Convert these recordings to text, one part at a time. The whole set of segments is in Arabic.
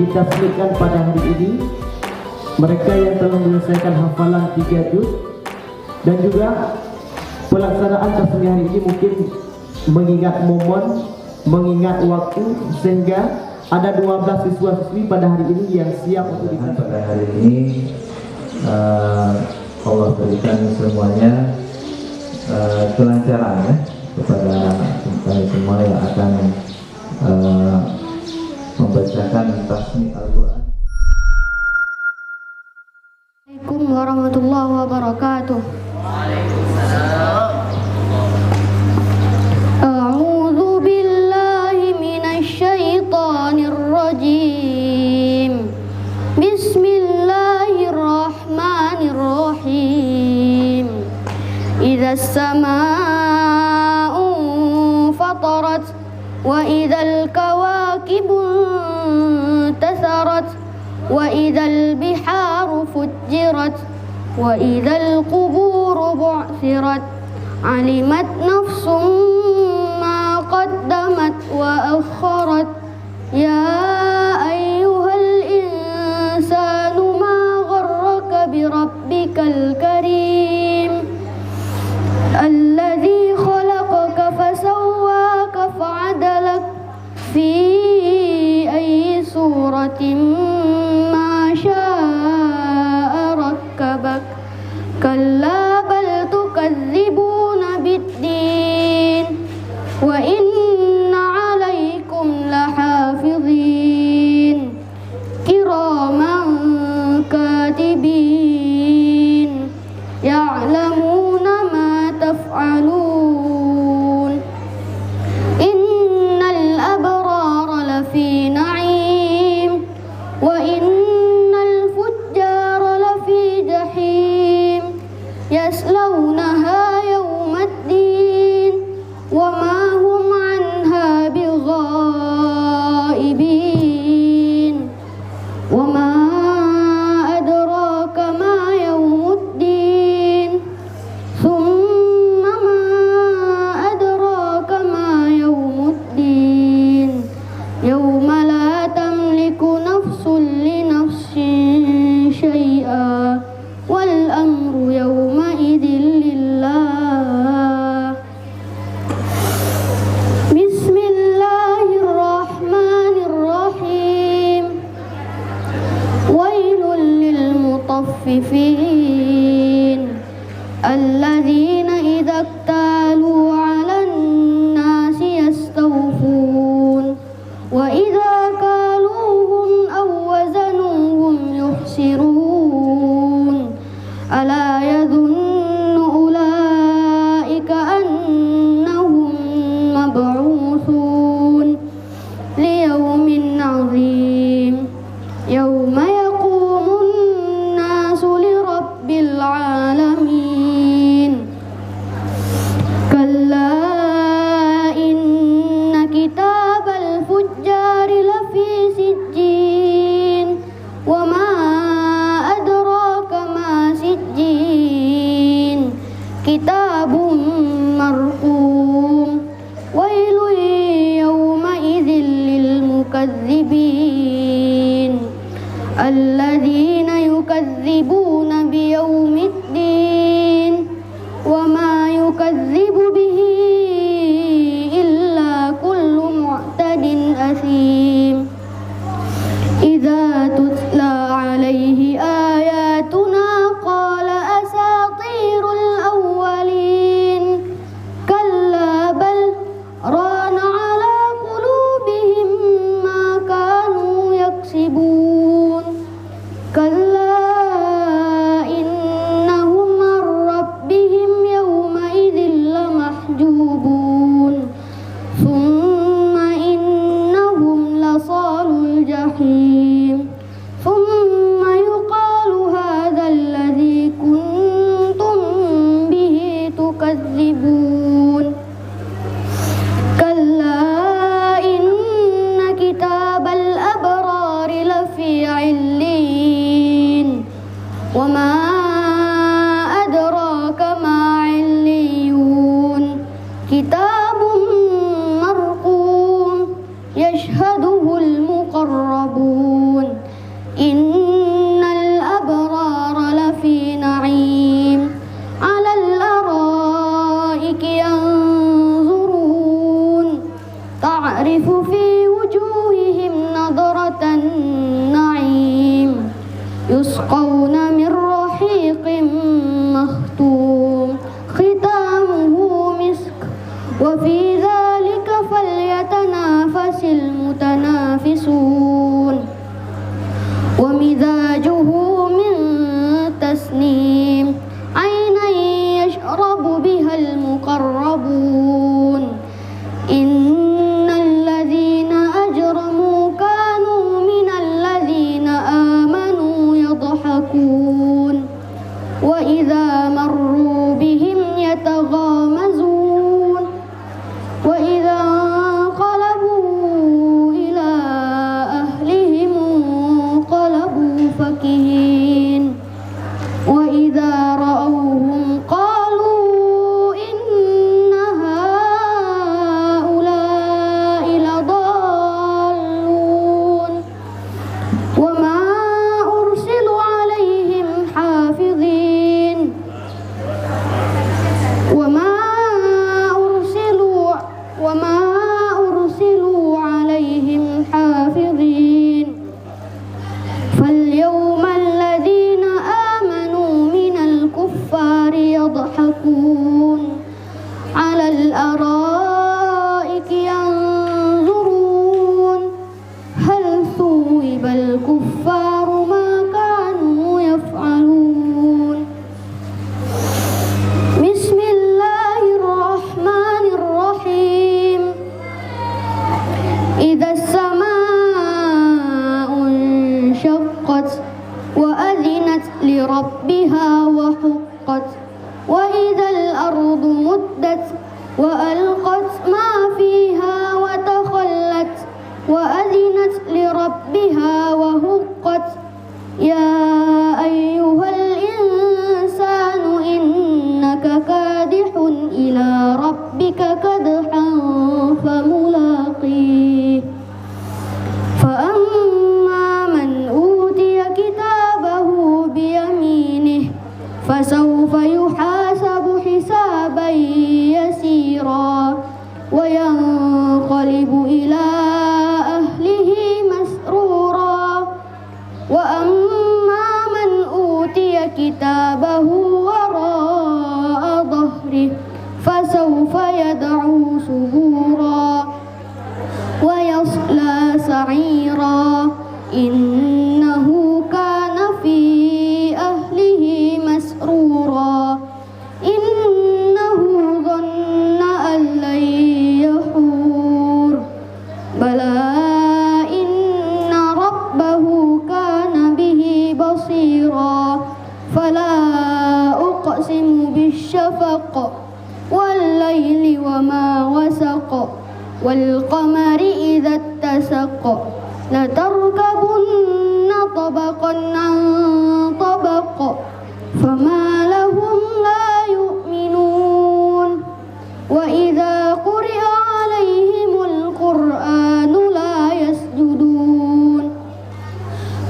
ditasbihkan pada hari ini, mereka yang telah menyelesaikan hafalan 3 juz, dan juga pelaksanaan tasbih hari ini mungkin mengingat momen, mengingat waktu, sehingga ada 12 siswa-siswi pada hari ini yang siap untuk ditasbih. Pada hari ini Allah berikan semuanya kelancaran ya, kepada semua yang akan membacakan tasmi Al-Quran. Assalamualaikum warahmatullahi wabarakatuh. A'udzu billahi minasy syaithanir rajim. Bismillahirrahmanirrahim. Idzas samaa'u fatarat wa idzal kawakibu intasarat wa idzal biharu fujjirat wa idzal quburu bu'thirat alimat nafsum ma qaddamat wa akharat ya ayyuhal insanu ma gharraka bi rabbikal karim alladzi khalaqaka fasawwaka fa'adalak fi ayyi suratin ma syaa rakkabak kalla bal tukadzibuna biddin wa inna 'alaikum lahafizin kiraman katibin ya'lamuna ma taf'alun innal abrara lafi na'im wa innal fujjara lafi jahim yaslawnaha yawmaddin wa ma hum 'anha bighaibin wa ma adraka ma yawmuddin thumma ma adraka ma yawmuddin yawma la tamliku nafsun li nafsin syai'a wal amru yawma idzin lillah. Bismillahirrahmanirrahim. Wailul lil mutaffifin alladzina idza iktalu 'alan nasi yastawfun wa idza kaluhum aw wazanuhum yukhsirun ala yadhunnu ulaika annahum mab'uthun liyawmin 'azim yawma yaqumun nasu lirabbil 'alamin kalla inna kitabal fujjari lafi sijjin wa ma adraka ma sijjin kitabun marqum wailun yawma idzin lil mukadzibin alladzina yukadzibuna biyaumiddin wa ma yukadzibu bihi illa kullu mu'tadin asim idza tutla 'alaihi ayatuna qala asatirul awwalin kalla bal rana 'ala qulubihim ma kanu yaksibun kalla innahum an rabbihim yawma idzin lamahjubun thumma innahum lasalul jahim thumma yuqalu hadha alladhi kuntum bihi tukadzibun kalla inna kitabal abrari lafi 'illin wa ma adraka ma 'illiyun kitabun marqum yashhaduhul muqarrabun في وجوههم نضرة النعيم يسقون من رحيق مختوم ختامه مسك وفي ذلك فليتنافس المتنافسون ومزاجه من تسنيم عينا يشرب بها المقربون إن الذين أجرموا كانوا من الذين آمنوا يضحكون وإذا مروا بهم يتغامزون وإذا انقلبوا إلى أهلهم انقلبوا فكهين وإذا رأوهم قالوا إن هؤلاء لضالون وما أرسلوا عليهم حافظين وما أرسلوا عليهم حافظين فاليوم الذين آمنوا من الكفار يضحكون على الأرائك ينظرون هل ثوب الكفار ما كانوا يفعلون بسم الله الرحمن الرحيم إذا السماء انشقت وأذنت لربها وحقت وإذا الأرض مدت وألقت ما فيها وتخلت وأذنت لربها وحقت يا أيها الإنسان إنك كادح إلى ربك كدحا فملاقيه فأما من أوتي كتابه بيمينه فسوف يحاسب حسابا يسيرا وينقلب إلى أهله مسرورا وأما من أوتي كتابه وراء ظهره فسوف يدعو سبورا ويصلى سعيرا إنه كان في أهله مسرورا إنه ظن أن لن يحور بلى إن ربه كان به بصيرا فلا أقسم بالشفق والليل وما وسق والقمر إذا اتسق لتركبن طبقا عن طبق فما لهم لا يؤمنون وإذا قرئ عليهم القرآن لا يسجدون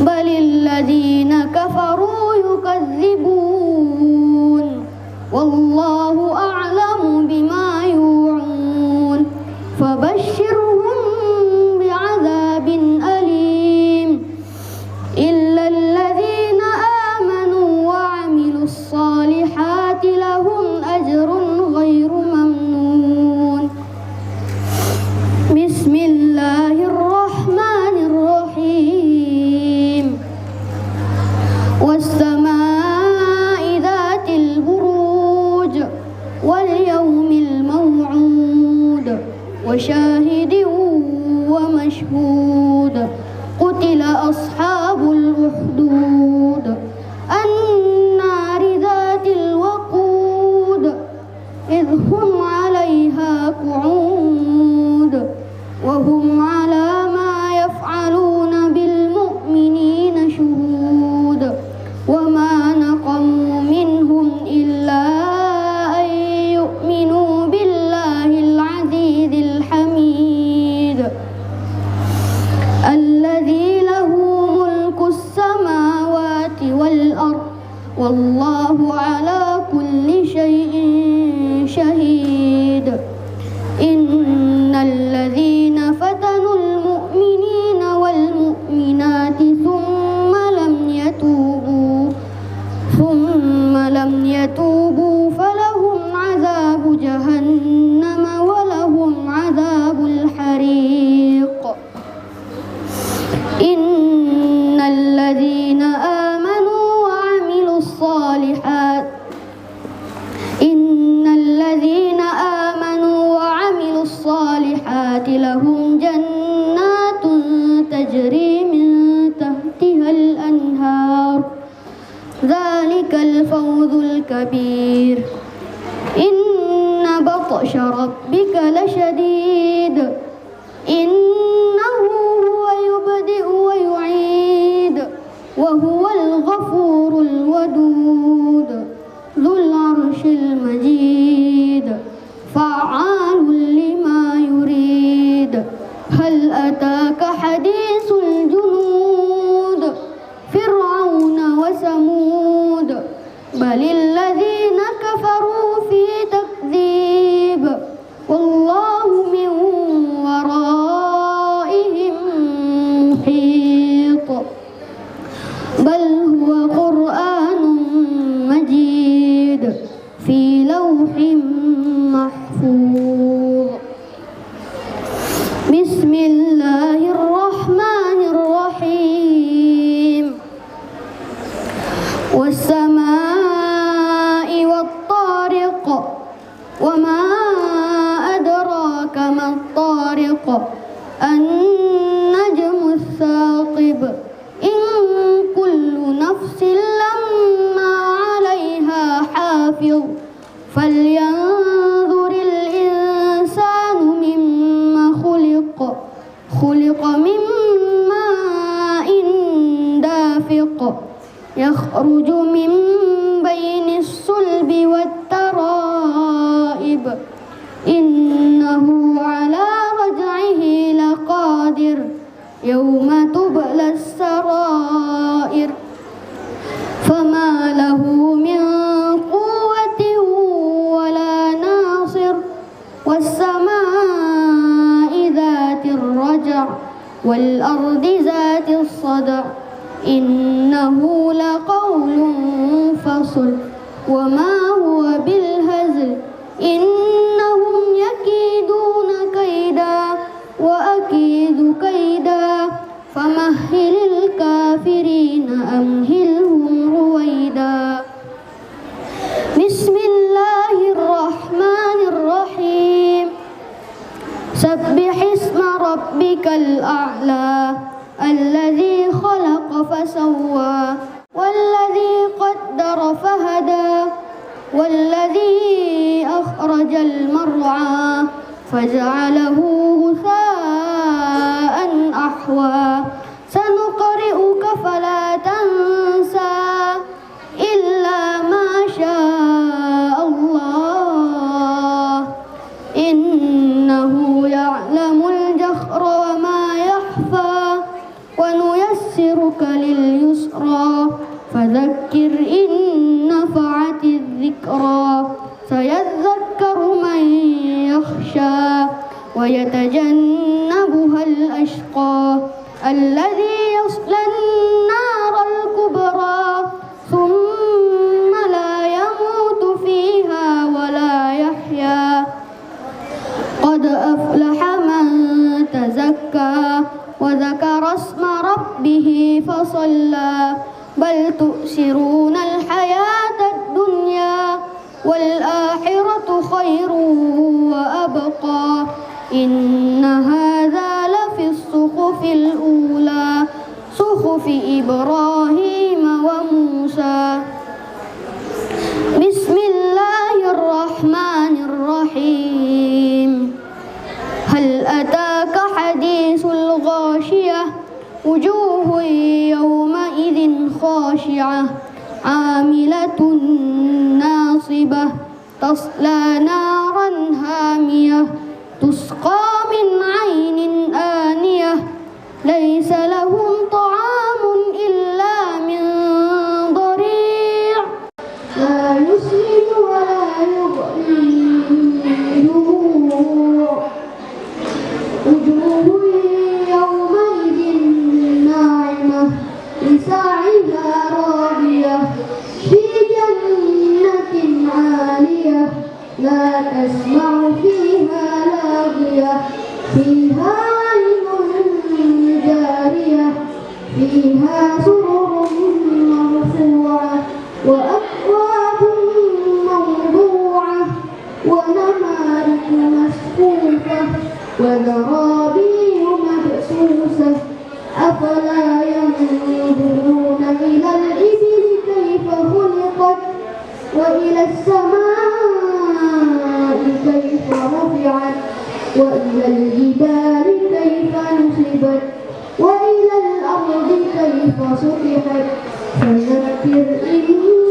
بل الذين كفروا يكذبون والله أعلم بما يوعون فبشرهم بعذاب أليم إلا الذين آمنوا وعملوا الصالحات لهم أجر غير ممنون بسم الله الرحمن الرحيم والسماء ذات البروج واليوم الموعود وشاهد ومشهود قتل أصحاب الأخدود النار ذات الوقود إذ هم عليها قعود وهم على ما يفعلون بالمؤمنين شهود وما نقموا منهم إلا أن يؤمنوا بالله العزيز الحميد الذي له ملك السماوات تجري من تحتها الأنهار ذلك الفوز الكبير إن بطش ربك لشديد إنه هو يبدئ ويعيد وهو الغفور الودود ذو العرش المجيد فعال لما يريد هل أتاك حديث الجنود فرعون وثمود بل الذين كفروا في تكذيب والله من ورائهم محيط بل هو قرآن مجيد في لوح محفوظ بسم الله الرحمن الرحيم والسماء والطارق وما أدراك ما الطارق النجم الثاقب إن كل نفس لما عليها حافظ فلينظر الإنسان مما خلق من ماء دافق يخرج من بين الصلب والترائب إنه على رجعه لقادر يوم تبلى السرائر فما له من قوة ولا ناصر والسماء ذات الرجع والأرض ذات الصدع إنه لقول فصل وما هو بالهزل إنهم يكيدون كيدا وأكيد كيدا فمهل الكافرين أمهلهم رويدا بسم الله الرحمن الرحيم سبح اسم ربك الأعلى الذي خلق فسوى والذي قدر فهدى والذي أخرج المرعى فجعله غثاء أحوى سنقرئك فلا تنسى إلا ما شاء الله إنه يعلم الجهر وما يخفى ونيسرك لليسرى فذكر إن نفعت الذكرى سيذكر من يخشى ويتجنبها الأشقى الذي يصلى النار الكبرى ثم لا يموت فيها ولا يحيا قد أفلح من تزكى وذكر اسم ربه فصلى بل تؤثرون الحياة الدنيا والآخرة خير وأبقى إن هذا لفي الصحف الأولى صحف إبراهيم وموسى بسم الله الرحمن الرحيم هل أتاك حديث الغاشية وجوه يومئذ خاشعة عاملة ناصبة تصلى نارا هامية تسقى من عين آنية ليس لهم طعام إلا من ضريع لا يسمن ولا يغني من جوع وجوه يومئذ ناعمة لسعيها راضية في جنة عالية لا تسمع فيها لاغية فيها عين جارية فيها سرر مرفوعة وأكواب موضوعة ونمارق مصفوفة وزرابي مبثوثة كيف سطحت فذكر إن